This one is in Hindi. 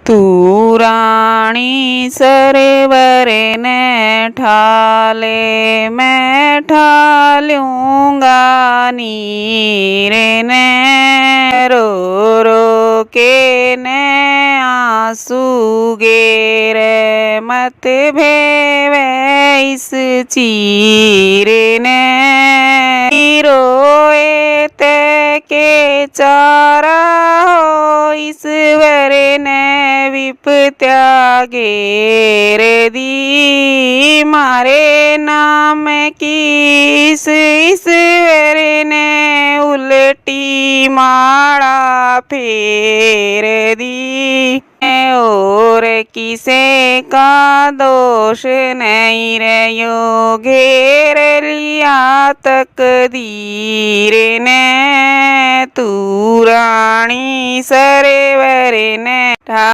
तू राणी सरवर ने ठाले मैं ठालूंगा नीर ने रो रो के ने आंसू गेरे मत भेवे इस चीर ने रोए ते के चारा हो ईश्वर ने विपत्या घेर दी मारे नाम की ईश्वर ने उल्टी माड़ा फेर दी और किसे का दोष नहीं रहो घेर लिया तकदीर ने तू राणी सरवर ने